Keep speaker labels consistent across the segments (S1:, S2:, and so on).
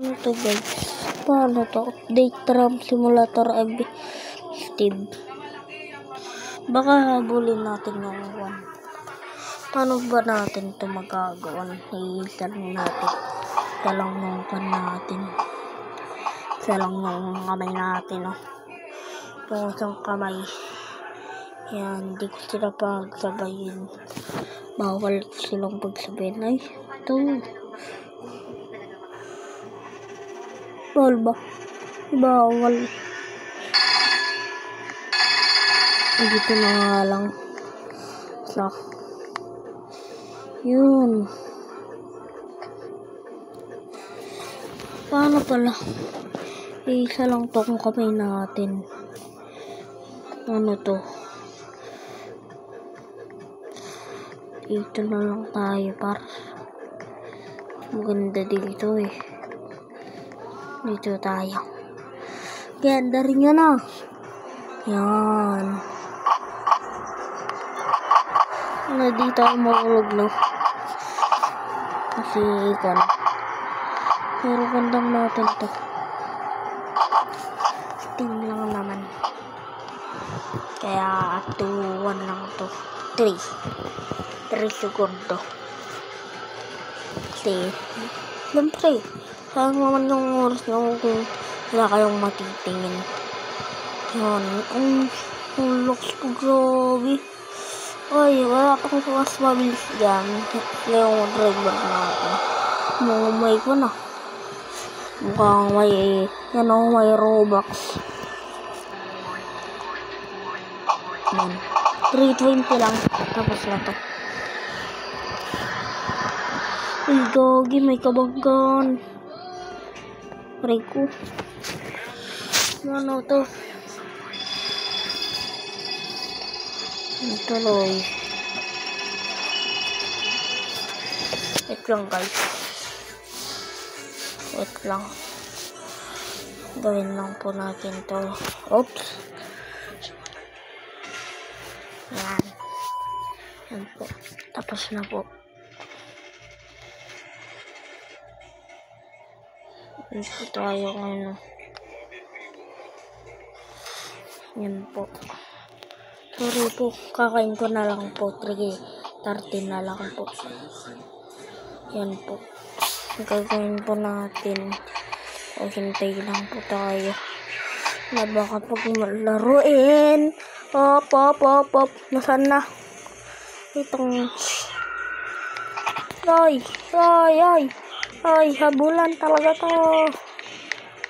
S1: Ito guys, paano to? Update Tram Simulator MB Steve. Baka habulin natin yung one. Paano ba natin ito magagawa? I-install natin. Isa lang yung pan natin. Isa lang yung kamay natin. Oh. Itong isang kamay. Yan, hindi ko sila pagsabayin. Bawal silang pagsabayin. Ay, ito. Bawal ba? Bawal. Dito na nga lang. So, yun. Paano pala? Isa lang to kung kamay natin. Ano to? Dito na lang tayo par. Maganda dito eh. Dito tayo. Ganda rin yun ah. Yan. Ano dito ako mahulog no? Kasi ikon. Pero gandang natin to. Ting lang naman. Kaya 2-1 lang to. 3 segundo. Kasi siyempre sayang naman yung oras nyo kung wala kayong matitingin. Yan. Ang looks ko grabe. Ay, wala pang mas mabilis dyan. Yung driver natin. May ko na. Mukhang may, yan o, may Robux. Yan. 320 lang. Tapos na to. Uy, gogi, may kabanggan. Pray ko. Ano to? Tuloy. Wait lang guys. Wait lang. Gawin lang po natin to. Oops. Yan. Yan po. Tapos na po. Ito tayo ngayon. Yan po. Sorry po. Kakain ko na lang po. 3:30 na lang po. Yan po. Gagawin po natin. O hintay lang po tayo. Na baka pag malaruin. Op. Nasaan na? Itong. Ay, habulan talaga to.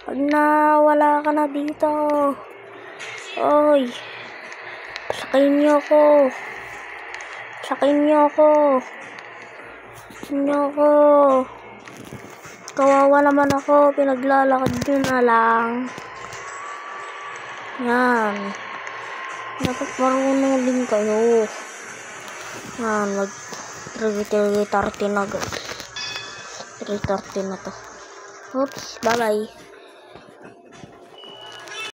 S1: Pag nawala ka na dito. Oy. Sakayin niyo ako. Kawawa naman ako. Pinaglalakad nyo na lang. Yan. Dapat marunong din kayo. Yan. Mag 3:30 na guys. 3:30 na to. Oops. Bye-bye.